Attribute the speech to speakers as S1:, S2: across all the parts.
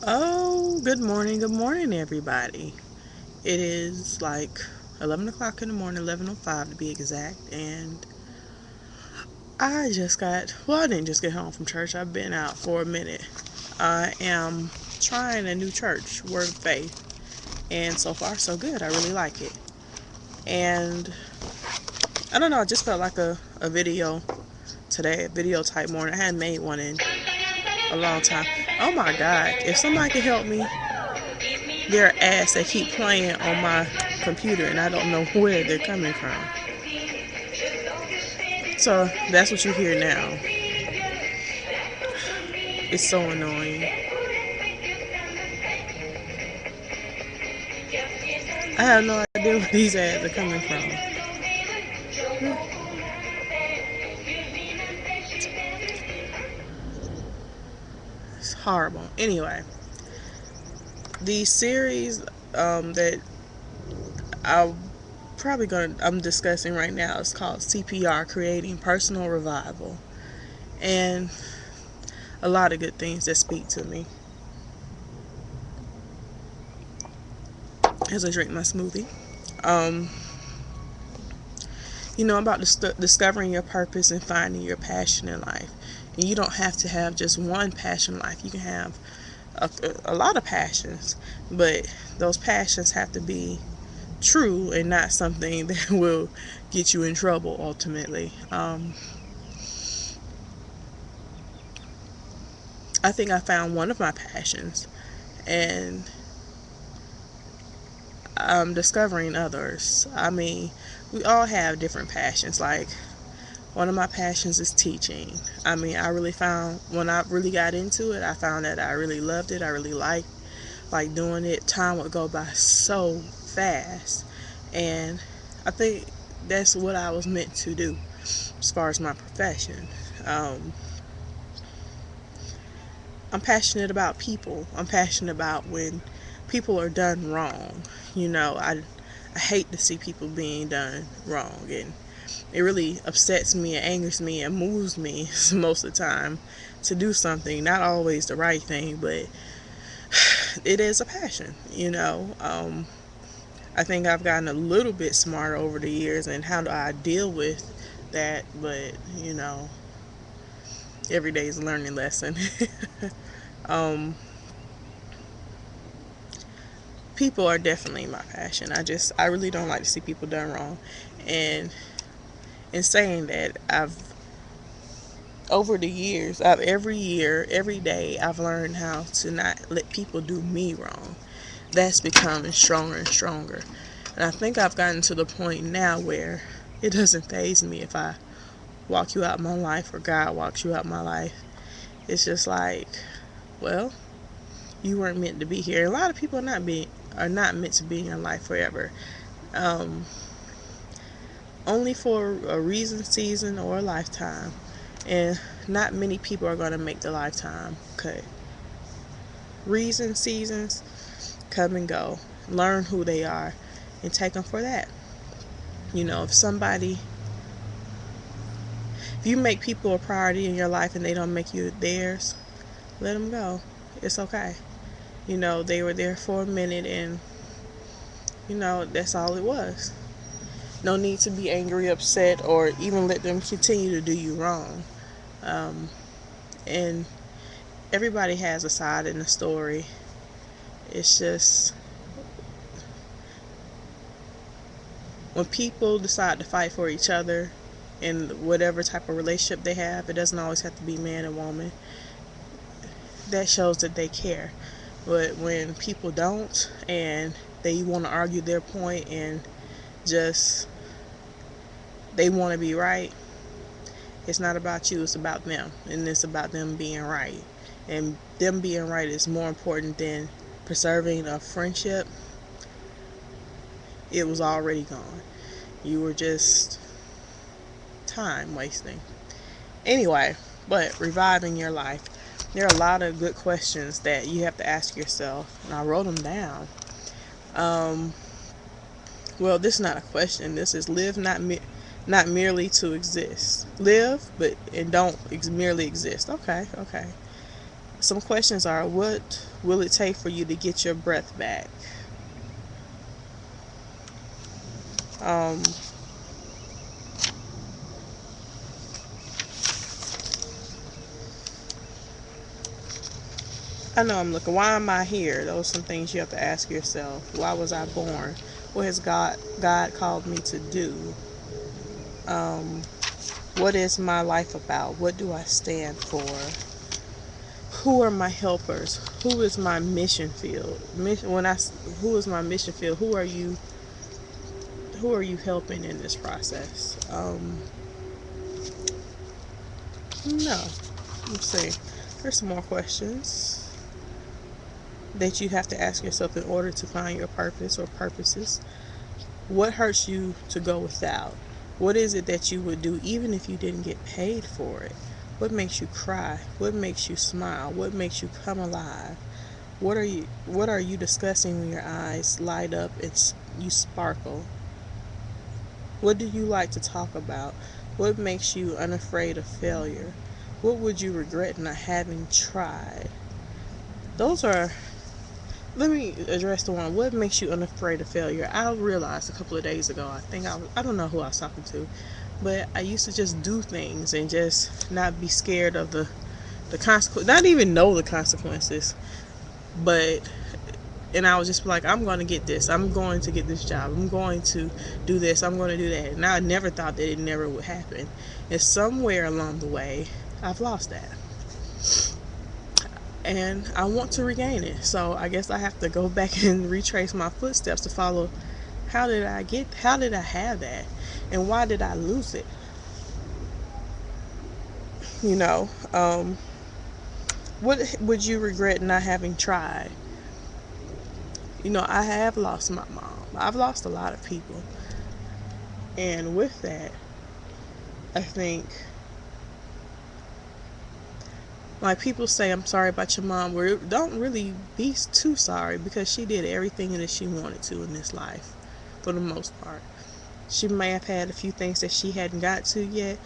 S1: Oh, good morning, everybody. It is like 11 o'clock in the morning, 11:05 to be exact, and I didn't just get home from church. I've been out for a minute. I am trying a new church, Word of Faith, and so far, so good. I really like it. And I don't know, I just felt like a video today, a video type morning. I hadn't made one in a long time. Oh my God, if somebody could help me, there are ads that keep playing on my computer and I don't know where they're coming from. So that's what you hear now. It's so annoying. I have no idea where these ads are coming from. It's horrible. Anyway, the series that I I'm discussing right now is called CPR, Creating Personal Revival, and a lot of good things that speak to me as I drink my smoothie. Um, about discovering your purpose and finding your passion in life. And you don't have to have just one passion in life. You can have a lot of passions, but those passions have to be true and not something that will get you in trouble ultimately. I think I found one of my passions, and I'm discovering others. I mean, we all have different passions. Like, one of my passions is teaching. I mean, I really found when I really got into it, I found that I really loved it. I really liked doing it. Time would go by so fast, and I think that's what I was meant to do as far as my profession. Um, I'm passionate about people. I'm passionate about when people are done wrong. I hate to see people being done wrong, and it really upsets me and angers me and moves me most of the time to do something. Not always the right thing, but it is a passion. I think I've gotten a little bit smarter over the years and how do I deal with that, but every day is a learning lesson. um, People are definitely my passion. I really don't like to see people done wrong, and in saying that, I've over the years, I've every year, every day, I've learned how to not let people do me wrong. That's becoming stronger and stronger. And I think I've gotten to the point now where it doesn't faze me if I walk you out my life or God walks you out my life. It's just like, well, you weren't meant to be here. A lot of people are not meant to be in your life forever. Um, Only for a reason, season, or a lifetime. And not many people are going to make the lifetime cut. Reasons, seasons come and go. Learn who they are and take them for that. If you make people a priority in your life and they don't make you theirs, let them go. It's okay. They were there for a minute, and that's all it was. No need to be angry, upset, or even let them continue to do you wrong. Um, and everybody has a side in the story. It's just when people decide to fight for each other in whatever type of relationship they have, it doesn't always have to be man and woman. That shows that they care. But when people don't and they want to argue their point and just they want to be right, it's not about you, it's about them. And it's about them being right. And them being right is more important than preserving a friendship. It was already gone. You were just time wasting. Anyway, but reviving your life. There are a lot of good questions that you have to ask yourself, and I wrote them down. Um, well, this is not a question. This is live not merely to exist. Live, but and don't merely exist. Okay, okay. Some questions are: what will it take for you to get your breath back? Um, I know I'm looking. Why am I here? Those are some things you have to ask yourself. Why was I born? What has God called me to do? Um, what is my life about? What do I stand for? Who are my helpers? Who is my mission field? Who is my mission field? Who are you? Who are you helping in this process? No. Let's see. There's some more questions that you have to ask yourself in order to find your purpose or purposes. What hurts you to go without? What is it that you would do even if you didn't get paid for it? What makes you cry? What makes you smile? What makes you come alive? What are you discussing when your eyes light up and you sparkle? What do you like to talk about? What makes you unafraid of failure? What would you regret not having tried? Those are Let me address the one. What makes you unafraid of failure? I realized a couple of days ago. I don't know who I was talking to, but I used to just do things and just not be scared of the consequence. Not even know the consequences, but and I was just like, I'm going to get this. I'm going to get this job. I'm going to do this. I'm going to do that. And I never thought that it never would happen. And somewhere along the way, I've lost that. And I want to regain it. So I guess I have to go back and retrace my footsteps to follow how did I have that? And why did I lose it? You know, what would you regret not having tried? I have lost my mom. I've lost a lot of people. And with that, I think, like, people say, I'm sorry about your mom. Well, don't really be too sorry because she did everything that she wanted to in this life for the most part. She may have had a few things that she hadn't got to yet,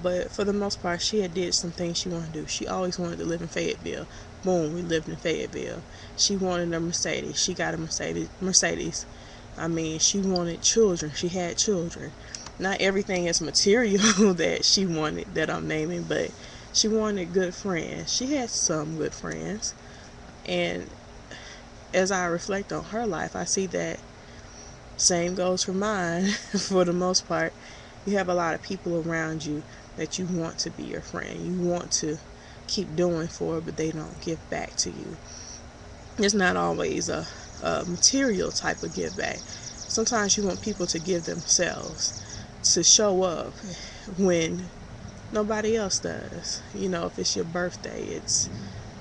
S1: but for the most part, she had did some things she wanted to do. She always wanted to live in Fayetteville. Boom, we lived in Fayetteville. She wanted a Mercedes. She got a Mercedes. I mean, she wanted children. She had children. Not everything is material that she wanted that I'm naming, but she wanted good friends. She had some good friends. And as I reflect on her life, I see that same goes for mine. For the most part, you have a lot of people around you that you want to be your friend. You want to keep doing for, but they don't give back to you. It's not always a material type of give back. Sometimes you want people to give themselves, to show up when nobody else does. If it's your birthday, it's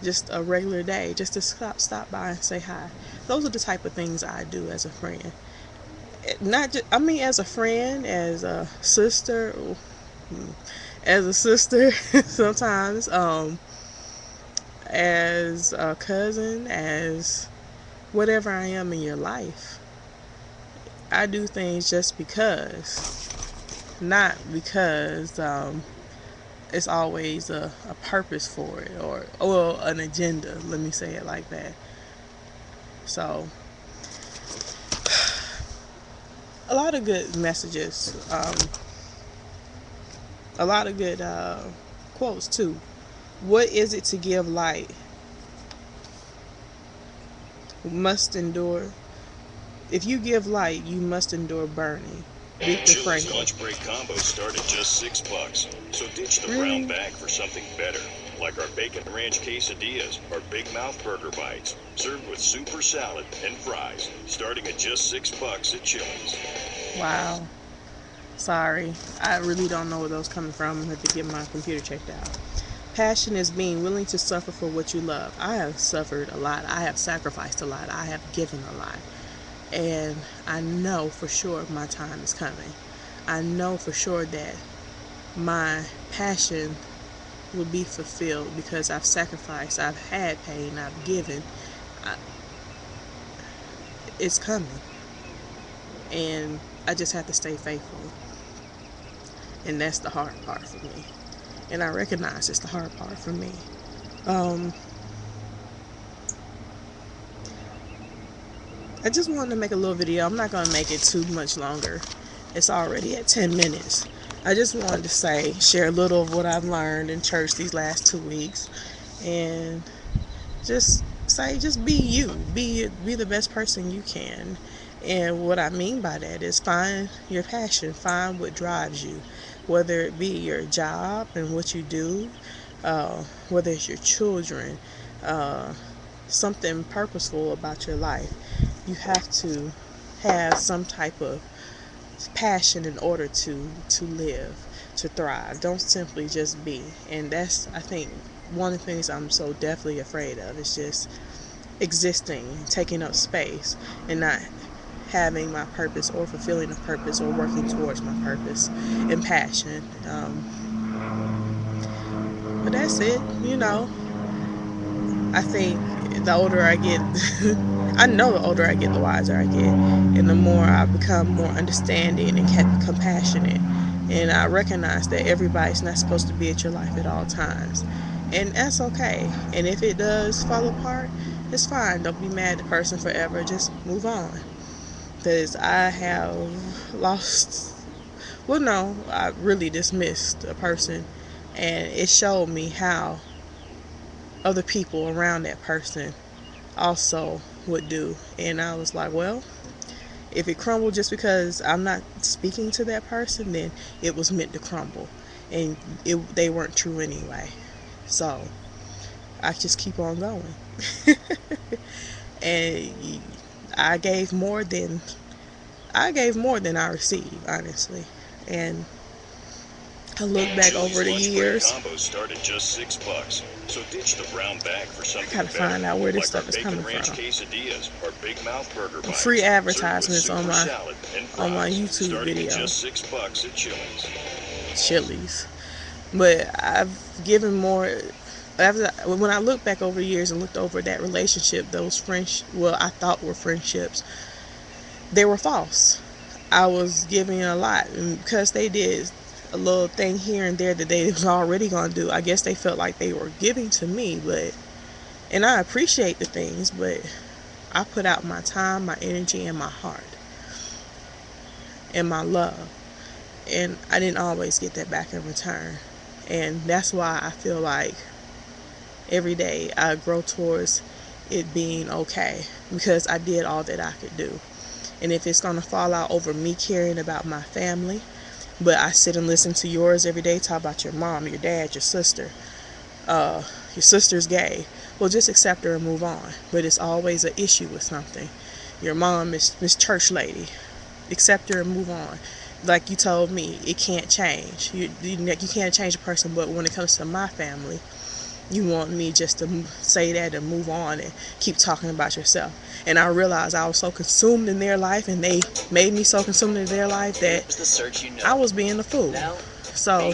S1: just a regular day, just to stop by and say hi. Those are the type of things I do as a friend. Not just, I mean, as a friend, as a sister, sometimes, as a cousin, as whatever I am in your life. I do things just because, not because it's always a purpose for it, or an agenda. Let me say it like that. So, a lot of good messages, a lot of good quotes too. What is it to give light? Must endure. If you give light, you must endure burning. Viktor
S2: Chili's
S1: Frankl.
S2: lunch break combos start at just $6. So ditch the brown
S1: Really?
S2: bag for something better, like our bacon ranch quesadillas or Big Mouth burger bites, served with super salad and fries, starting at just $6 at Chili's.
S1: Wow. Sorry. I really don't know where those coming from. I'm going to have to get my computer checked out. Passion is being willing to suffer for what you love. I have suffered a lot. I have sacrificed a lot. I have given a lot. And I know for sure my time is coming. I know for sure that my passion will be fulfilled because I've sacrificed, I've had pain, I've given. I, it's coming. And I just have to stay faithful. And that's the hard part for me. And I recognize it's the hard part for me. Um, I just wanted to make a little video. I'm not going to make it too much longer. It's already at 10 minutes. I just wanted to share a little of what I've learned in church these last 2 weeks. And just just be you. Be the best person you can. And what I mean by that is find your passion. Find what drives you. Whether it be your job and what you do, whether it's your children, something purposeful about your life. You have to have some type of passion in order to live, to thrive. Don't simply just be. And that's, I think, one of the things I'm so definitely afraid of is just existing, taking up space, and not having my purpose or fulfilling a purpose or working towards my purpose and passion. But that's it. I think the older I get, I know the older I get, the wiser I get, and the more I become more understanding and compassionate. And I recognize that everybody's not supposed to be at your life at all times, and that's okay. And if it does fall apart, it's fine. Don't be mad at the person forever. Just move on. Because I have lost, well, no, I really dismissed a person, and it showed me how other people around that person also would do. And I was like, well, if it crumbled just because I'm not speaking to that person, then it was meant to crumble, and they weren't true anyway. So I just keep on going. And I gave more than I received, honestly. And I look back over the years.
S2: Combos start at just $6. So ditch the brown bag for something
S1: I gotta find out where this stuff is coming from.
S2: Quesadillas or Big Mouth Burger Bites.
S1: Free advertisements on my YouTube video.
S2: Just $6 at
S1: Chili's. But I've given more. When I look back over the years and looked over that relationship, those I thought were friendships, they were false. I was giving a lot, and because they did a little thing here and there that they was already gonna do, I guess they felt like they were giving to me. And I appreciate the things, but I put out my time, my energy, and my heart, and my love, and I didn't always get that back in return. And that's why I feel like every day I grow towards it being okay, because I did all that I could do. And if it's going to fall out over me caring about my family, but I sit and listen to yours every day, talk about your mom, your dad, your sister, your sister's gay, well, just accept her and move on. But it's always an issue with something. Your mom is Miss Church Lady. Accept her and move on. Like you told me, it can't change. You can't change a person, but when it comes to my family, you want me just to say that and move on and keep talking about yourself. And I realized I was so consumed in their life, and they made me so consumed in their life that I was being a fool. So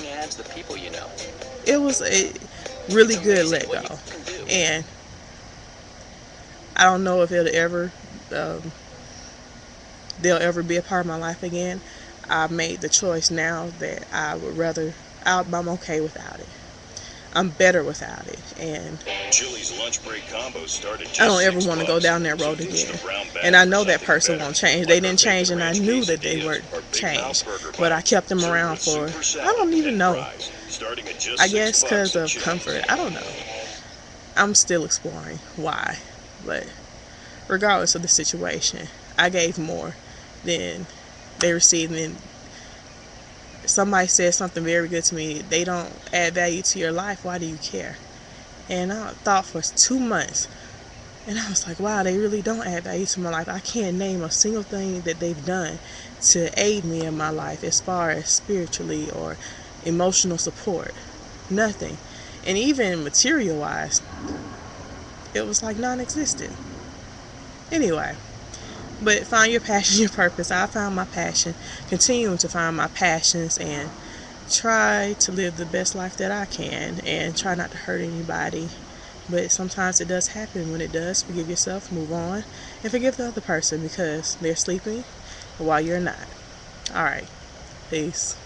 S1: it was a really good let go. And I don't know if they'll ever be a part of my life again. I made the choice now that I'm okay without it. I'm better without it. And
S2: Chili's lunch break combos started just
S1: I don't ever want to go down that road again. And I know that person won't change. They didn't change, and I knew that they weren't changed. But I kept them around for, I don't even know. I guess because of comfort. I don't know. I'm still exploring why. But regardless of the situation, I gave more than they received. And somebody said something very good to me. They don't add value to your life. Why do you care? And I thought for 2 months, and I was like, wow, they really don't add value to my life. I can't name a single thing that they've done to aid me in my life as far as spiritually or emotional support. Nothing. And even material wise, it was like non-existent. Anyway, but find your passion, your purpose. I found my passion, continuing to find my passions, and try to live the best life that I can, and try not to hurt anybody. But sometimes it does happen. When it does, forgive yourself, move on, and forgive the other person because they're sleeping while you're not. Alright, peace.